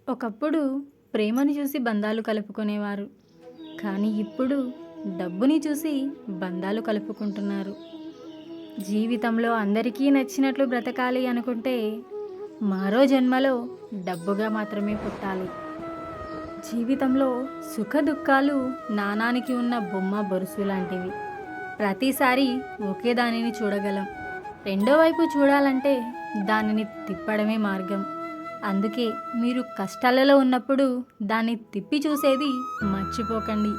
ఒకప్పుడు ప్రేమను చూసి బంధాలు కలుపుకునేవారు. కానీ ఇప్పుడు డబ్బుని చూసి బంధాలు కలుపుకుంటున్నారు. జీవితంలో అందరికీ నచ్చినట్లు బ్రతకాలి అనుకుంటే మరో జన్మలో డబ్బుగా మాత్రమే పుట్టాలి. జీవితంలో సుఖ దుఃఖాలు నాణానికి ఉన్న బొమ్మ బొరుసు లాంటివి. ప్రతిసారి ఒకే దానిని చూడగలం. రెండో వైపు చూడాలంటే దానిని తిప్పడమే మార్గం. అందుకే మీరు కష్టాలలో ఉన్నప్పుడు దాన్ని తిప్పి చూసేది మర్చిపోకండి.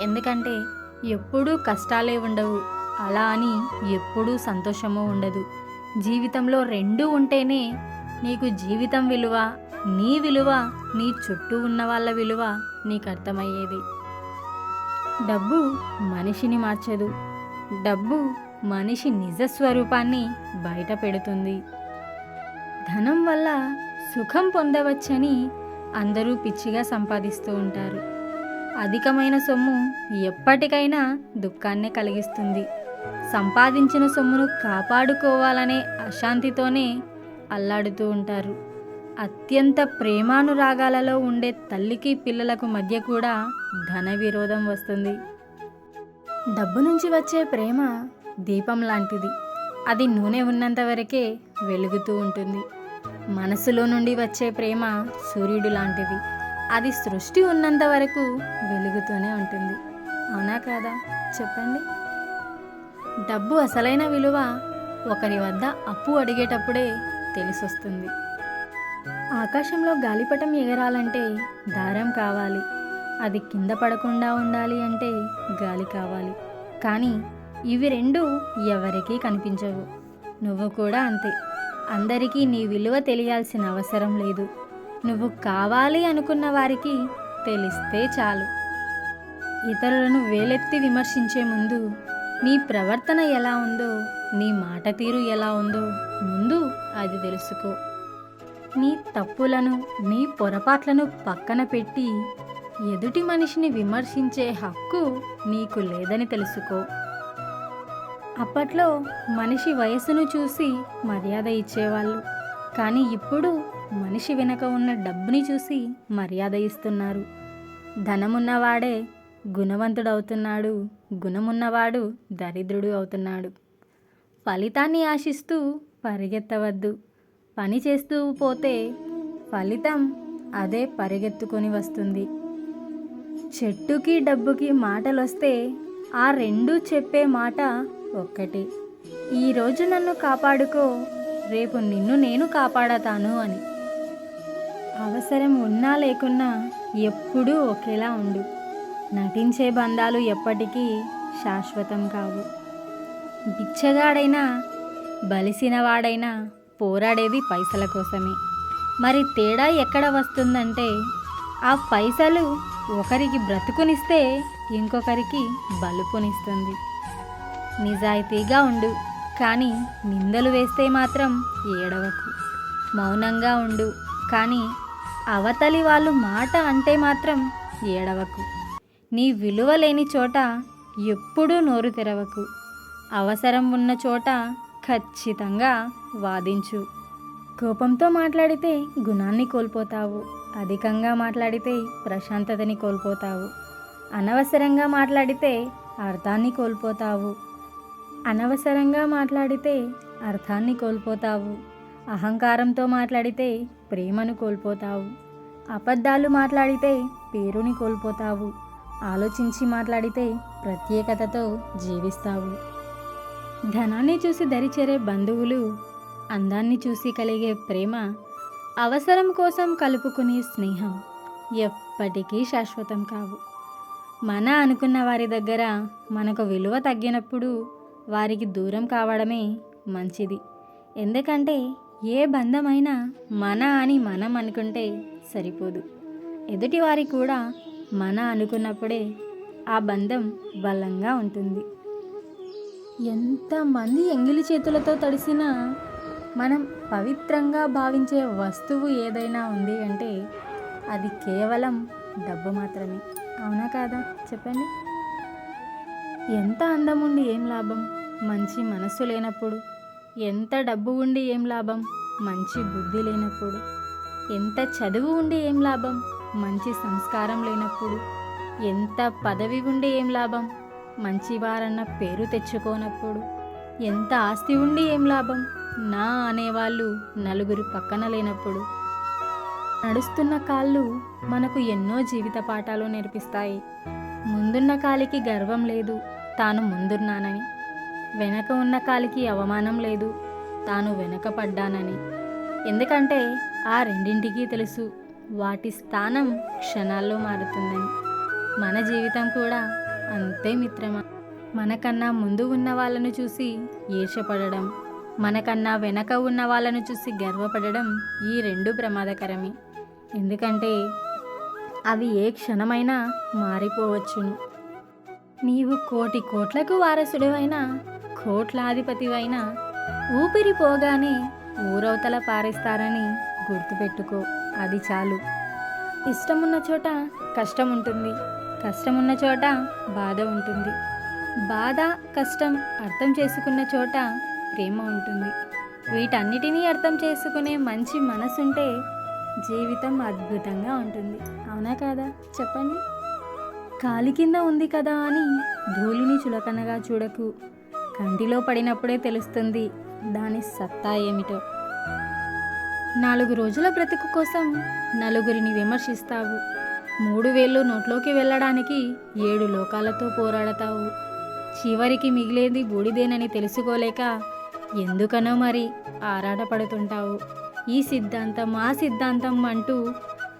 ఎందుకంటే ఎప్పుడూ కష్టాలే ఉండవు, అలా అని ఎప్పుడూ సంతోషము ఉండదు. జీవితంలో రెండూ ఉంటేనే నీకు జీవితం విలువ, నీ విలువ, నీ చుట్టూ ఉన్న వాళ్ళ విలువ నీకు అర్థమయ్యేది. డబ్బు మనిషిని మార్చదు. డబ్బు మనిషి నిజస్వరూపాన్ని బయట పెడుతుంది. ధనం వల్ల సుఖం పొందవచ్చని అందరూ పిచ్చిగా సంపాదిస్తూ ఉంటారు. అధికమైన సొమ్ము ఎప్పటికైనా దుఃఖాన్నే కలిగిస్తుంది. సంపాదించిన సొమ్మును కాపాడుకోవాలనే అశాంతితోనే అల్లాడుతూ ఉంటారు. అత్యంత ప్రేమానురాగాలలో ఉండే తల్లికి పిల్లలకు మధ్య కూడా ధన విరోధం వస్తుంది. డబ్బు నుంచి వచ్చే ప్రేమ దీపం లాంటిది. అది నూనె ఉన్నంత వరకే వెలుగుతూ ఉంటుంది. మనసులో నుండి వచ్చే ప్రేమ సూర్యుడు లాంటిది. అది సృష్టి ఉన్నంత వరకు వెలుగుతూనే ఉంటుంది. అవునా కాదా చెప్పండి. డబ్బు అసలైన విలువ ఒకరి వద్ద అప్పు అడిగేటప్పుడే తెలిసొస్తుంది. ఆకాశంలో గాలిపటం ఎగరాలంటే దారం కావాలి. అది కింద పడకుండా ఉండాలి అంటే గాలి కావాలి. కానీ ఇవి రెండు ఎవరికీ కనిపించవు. నువ్వు కూడా అంతే. అందరికీ నీ విలువ తెలియాల్సిన అవసరం లేదు. నువ్వు కావాలి అనుకున్న వారికి తెలిస్తే చాలు. ఇతరులను వేలెత్తి విమర్శించే ముందు నీ ప్రవర్తన ఎలా ఉందో, నీ మాట తీరు ఎలా ఉందో ముందు అది తెలుసుకో. నీ తప్పులను, నీ పొరపాట్లను పక్కన పెట్టి ఎదుటి మనిషిని విమర్శించే హక్కు నీకు లేదని తెలుసుకో. అప్పట్లో మనిషి వయసును చూసి మర్యాద ఇచ్చేవాళ్ళు. కానీ ఇప్పుడు మనిషి వెనక ఉన్న డబ్బుని చూసి మర్యాద ఇస్తున్నారు. ధనమున్నవాడే గుణవంతుడవుతున్నాడు, గుణమున్నవాడు దరిద్రుడు అవుతున్నాడు. ఫలితాన్ని ఆశిస్తూ పరిగెత్తవద్దు. పని చేస్తూ పోతే ఫలితం అదే పరిగెత్తుకొని వస్తుంది. చెట్టుకి డబ్బుకి మాటలొస్తే ఆ రెండూ చెప్పే మాట ఒక్కటే. ఈరోజు నన్ను కాపాడుకో, రేపు నిన్ను నేను కాపాడతాను అని. అవసరం ఉన్నా లేకున్నా ఎప్పుడూ ఒకేలా ఉండు. నటించే బంధాలు ఎప్పటికీ శాశ్వతం కావు. బిచ్చగాడైనా బలిసినవాడైనా పోరాడేది పైసల కోసమే. మరి తేడా ఎక్కడ వస్తుందంటే ఆ పైసలు ఒకరికి బ్రతుకునిస్తే ఇంకొకరికి బలుపునిస్తుంది. నిజాయితీగా ఉండు, కానీ నిందలు వేస్తే మాత్రం ఏడవకు. మౌనంగా ఉండు, కానీ అవతలి వాళ్ళు మాట అంటే మాత్రం ఏడవకు. నీ విలువ లేని చోట ఎప్పుడూ నోరు తెరవకు. అవసరం ఉన్న చోట ఖచ్చితంగా వాదించు. కోపంతో మాట్లాడితే గుణాన్ని కోల్పోతావు. అధికంగా మాట్లాడితే ప్రశాంతతని కోల్పోతావు. అనవసరంగా మాట్లాడితే అర్థాన్ని కోల్పోతావు. అనవసరంగా మాట్లాడితే అర్థాన్ని కోల్పోతావు. అహంకారంతో మాట్లాడితే ప్రేమను కోల్పోతావు. అబద్ధాలు మాట్లాడితే పేరుని కోల్పోతావు. ఆలోచించి మాట్లాడితే ప్రత్యేకతతో జీవిస్తావు. ధనాన్ని చూసి దరిచేరే బంధువులు, అందాన్ని చూసి కలిగే ప్రేమ, అవసరం కోసం కలుపుకునే స్నేహం ఎప్పటికీ శాశ్వతం కావు. మన అనుకున్న వారి దగ్గర మనకు విలువ తగ్గినప్పుడు వారికి దూరం కావడమే మంచిది. ఎందుకంటే ఏ బంధమైనా మన అని మనం అనుకుంటే సరిపోదు. ఎదుటివారి కూడా మన అనుకున్నప్పుడే ఆ బంధం బలంగా ఉంటుంది. ఎంతమంది ఎంగిలి చేతులతో తడిసినా మనం పవిత్రంగా భావించే వస్తువు ఏదైనా ఉంది అంటే అది కేవలం డబ్బు మాత్రమే. అవునా కాదా చెప్పండి. ఎంత అందం ఉండి ఏం లాభం మంచి మనసు లేనప్పుడు? ఎంత డబ్బు ఉండి ఏం లాభం మంచి బుద్ధి లేనప్పుడు? ఎంత చదువు ఉండి ఏం లాభం మంచి సంస్కారం లేనప్పుడు? ఎంత పదవి ఉండి ఏం లాభం మంచివారన్న పేరు తెచ్చుకోనప్పుడు? ఎంత ఆస్తి ఉండి ఏం లాభం నా అనేవాళ్ళు నలుగురు పక్కన లేనప్పుడు? నడుస్తున్న కాళ్ళు మనకు ఎన్నో జీవిత పాఠాలు నేర్పిస్తాయి. ముందున్న కాలికి గర్వం లేదు, తాను ముందున్నానని. వెనక ఉన్న కాలికి అవమానం లేదు, తాను వెనకపడ్డానని. ఎందుకంటే ఆ రెండింటికి తెలుసు వాటి స్థానం క్షణాల్లో మారుతుందని. మన జీవితం కూడా అంతే మిత్రమా. మనకన్నా ముందు ఉన్న వాళ్ళను చూసి ఈర్ష్యపడడం, మనకన్నా వెనక ఉన్న వాళ్ళను చూసి గర్వపడడం, ఈ రెండు ప్రమాదకరమే. ఎందుకంటే అవి ఏ క్షణమైనా మారిపోవచ్చును. నీవు కోటి కోట్లకు వారసుడివైనా, కోట్లాధిపతివైనా ఊపిరి పోగానే ఊరవతల పారేస్తారని గుర్తుపెట్టుకో. అది చాలు. ఇష్టమున్న చోట కష్టం ఉంటుంది, కష్టమున్న చోట బాధ ఉంటుంది. బాధ కష్టం అర్థం చేసుకున్న చోట ప్రేమ ఉంటుంది. వీటన్నిటినీ అర్థం చేసుకునే మంచి మనసుంటే జీవితం అద్భుతంగా ఉంటుంది. అవునా కాదా చెప్పండి? కాలి కింద ఉంది కదా అని ధూళిని చులకనగా చూడకు. కంటిలో పడినప్పుడే తెలుస్తుంది దాని సత్తా ఏమిటో. 4 రోజుల బ్రతుకు కోసం నలుగురిని విమర్శిస్తావు. 3 వేళ్ళు నోట్లోకి వెళ్ళడానికి 7 లోకాలతో పోరాడతావు. చివరికి మిగిలేది బూడిదేనని తెలుసుకోలేక ఎందుకనో మరి ఆరాటపడుతుంటావు. ఈ సిద్ధాంతం ఆ సిద్ధాంతం అంటూ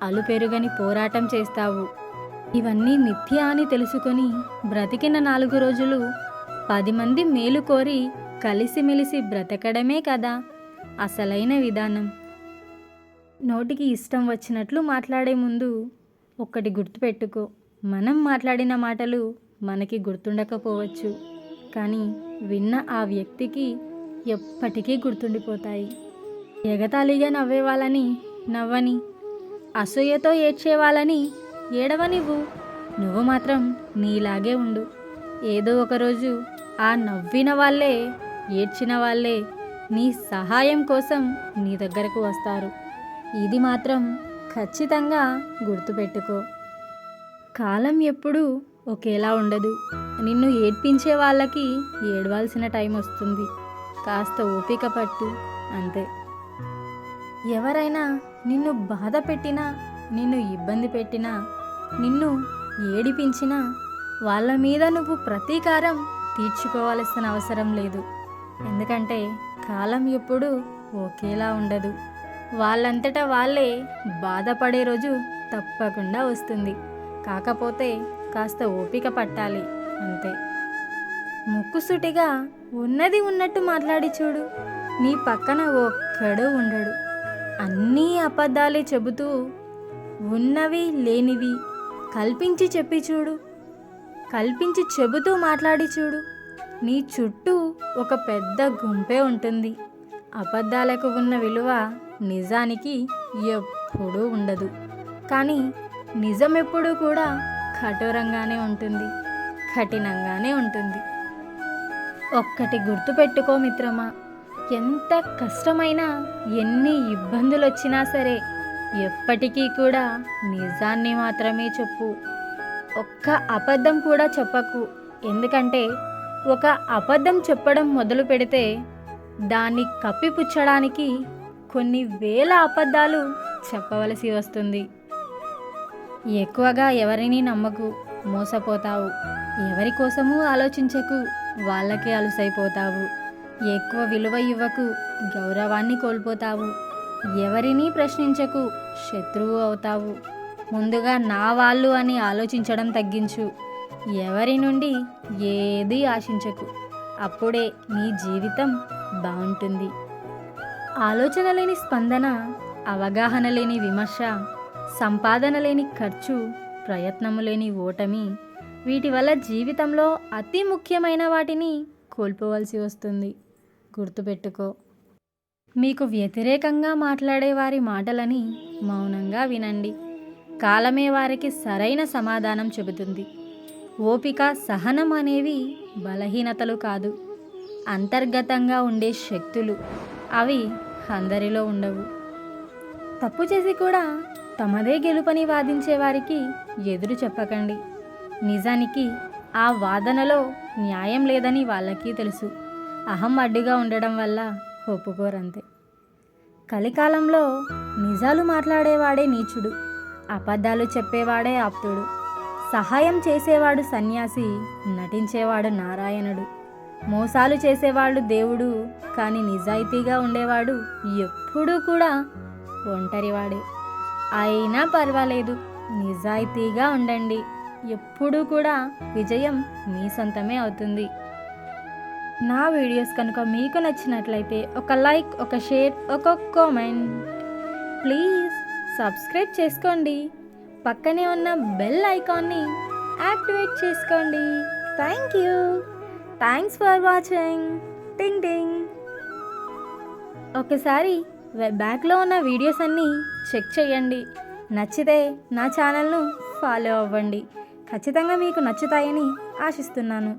అలుపెరుగని పోరాటం చేస్తావు. ఇవన్నీ మిథ్య అని తెలుసుకొని బ్రతికిన 4 రోజులు 10 మంది మేలు కోరి కలిసిమెలిసి బ్రతకడమే కదా అసలైన విధానం. నోటికి ఇష్టం వచ్చినట్లు మాట్లాడే ముందు ఒక్కటి గుర్తుపెట్టుకో. మనం మాట్లాడిన మాటలు మనకి గుర్తుండకపోవచ్చు, కానీ విన్న ఆ వ్యక్తికి ఎప్పటికీ గుర్తుండిపోతాయి. ఎగతాళిగా నవ్వే వాళ్ళని నవ్వని, అసూయతో ఏడ్చే వాళ్ళని ఏడవనివ్వు. నువ్వు మాత్రం నీలాగే ఉండు. ఏదో ఒకరోజు ఆ నవ్విన వాళ్ళే, ఏడ్చిన వాళ్ళే నీ సహాయం కోసం నీ దగ్గరకు వస్తారు. ఇది మాత్రం ఖచ్చితంగా గుర్తుపెట్టుకో. కాలం ఎప్పుడూ ఒకేలా ఉండదు. నిన్ను ఏడ్పించే వాళ్ళకి ఏడవాల్సిన టైం వస్తుంది. కాస్త ఓపిక పట్టు, అంతే. ఎవరైనా నిన్ను బాధ పెట్టినా, నిన్ను ఇబ్బంది పెట్టినా, నిన్ను ఏడిపించినా వాళ్ళ మీద నువ్వు ప్రతీకారం తీర్చుకోవాల్సిన అవసరం లేదు. ఎందుకంటే కాలం ఎప్పుడూ ఒకేలా ఉండదు. వాళ్ళంతటా వాళ్ళే బాధపడే రోజు తప్పకుండా వస్తుంది. కాకపోతే కాస్త ఓపిక పట్టాలి, అంతే. ముక్కుసూటిగా ఉన్నది ఉన్నట్టు మాట్లాడి చూడు. నీ పక్కన ఒక్కడు ఉండడు. అన్నీ అబద్ధాలే చెబుతూ ఉన్నవి లేనివి కల్పించి చెప్పి చూడు. కల్పించి చెబుతూ మాట్లాడి చూడు. నీ చుట్టూ ఒక పెద్ద గుంపే ఉంటుంది. అబద్ధాలకు ఉన్న విలువ నిజానికి ఎప్పుడూ ఉండదు. కానీ నిజం ఎప్పుడూ కూడా కఠోరంగానే ఉంటుంది, కఠినంగానే ఉంటుంది. ఒక్కటి గుర్తుపెట్టుకో మిత్రమా, ఎంత కష్టమైనా, ఎన్ని ఇబ్బందులు వచ్చినా సరే ఎప్పటికీ కూడా నిజాన్ని మాత్రమే చెప్పు. ఒక్క అబద్ధం కూడా చెప్పకు. ఎందుకంటే ఒక అబద్ధం చెప్పడం మొదలు పెడితే దాన్ని కప్పిపుచ్చడానికి కొన్ని వేల అబద్ధాలు చెప్పవలసి వస్తుంది. ఎక్కువగా ఎవరిని నమ్మకు, మోసపోతావు. ఎవరి కోసమూ ఆలోచించకు, వాళ్ళకే అలుసైపోతావు. ఎక్కువ విలువ ఇవ్వకు, గౌరవాన్ని కోల్పోతావు. ఎవరినీ ప్రశ్నించకు, శత్రువు అవుతావు. ముందుగా నా వాళ్ళు అని ఆలోచించడం తగ్గించు. ఎవరి నుండి ఏదీ ఆశించకు. అప్పుడే నీ జీవితం బాగుంటుంది. ఆలోచన లేని స్పందన, అవగాహన లేని విమర్శ, సంపాదన లేని ఖర్చు, ప్రయత్నము లేని ఓటమి, వీటి వల్ల జీవితంలో అతి ముఖ్యమైన వాటిని కోల్పోవలసి వస్తుంది. గుర్తుపెట్టుకో. మీకు వ్యతిరేకంగా మాట్లాడే వారి మాటలని మౌనంగా వినండి. కాలమే వారికి సరైన సమాధానం చెబుతుంది. ఓపిక, సహనం అనేవి బలహీనతలు కాదు, అంతర్గతంగా ఉండే శక్తులు. అవి అందరిలో ఉండవు. తప్పు చేసి కూడా తమదే గెలుపని వాదించే వారికి ఎదురు చెప్పకండి. నిజానికి ఆ వాదనలో న్యాయం లేదని వాళ్ళకి తెలుసు. అహం అడ్డుగా ఉండడం వల్ల ఒప్పుకోరంతే. కలికాలంలో నిజాలు మాట్లాడేవాడే నీచుడు, అబద్ధాలు చెప్పేవాడే ఆప్తుడు, సహాయం చేసేవాడు సన్యాసి, నటించేవాడు నారాయణుడు, మోసాలు చేసేవాడు దేవుడు, కానీ నిజాయితీగా ఉండేవాడు ఎప్పుడూ కూడా ఒంటరివాడే. అయినా పర్వాలేదు, నిజాయితీగా ఉండండి. ఎప్పుడూ కూడా విజయం మీ సొంతమే అవుతుంది. నా వీడియోస్ కనుక మీకు నచ్చినట్లయితే ఒక లైక్, ఒక షేర్, ఒక కామెంట్. ప్లీజ్ సబ్స్క్రైబ్ చేసుకోండి. పక్కనే ఉన్న బెల్ ఐకాన్ని యాక్టివేట్ చేసుకోండి. Thanks for watching. టింగ్ టింగ్. ఒకసారి బ్యాక్లో ఉన్న వీడియోస్ అన్నీ చెక్ చేయండి. నచ్చితే నా ఛానల్ను ఫాలో అవ్వండి. ఖచ్చితంగా మీకు నచ్చుతాయని ఆశిస్తున్నాను.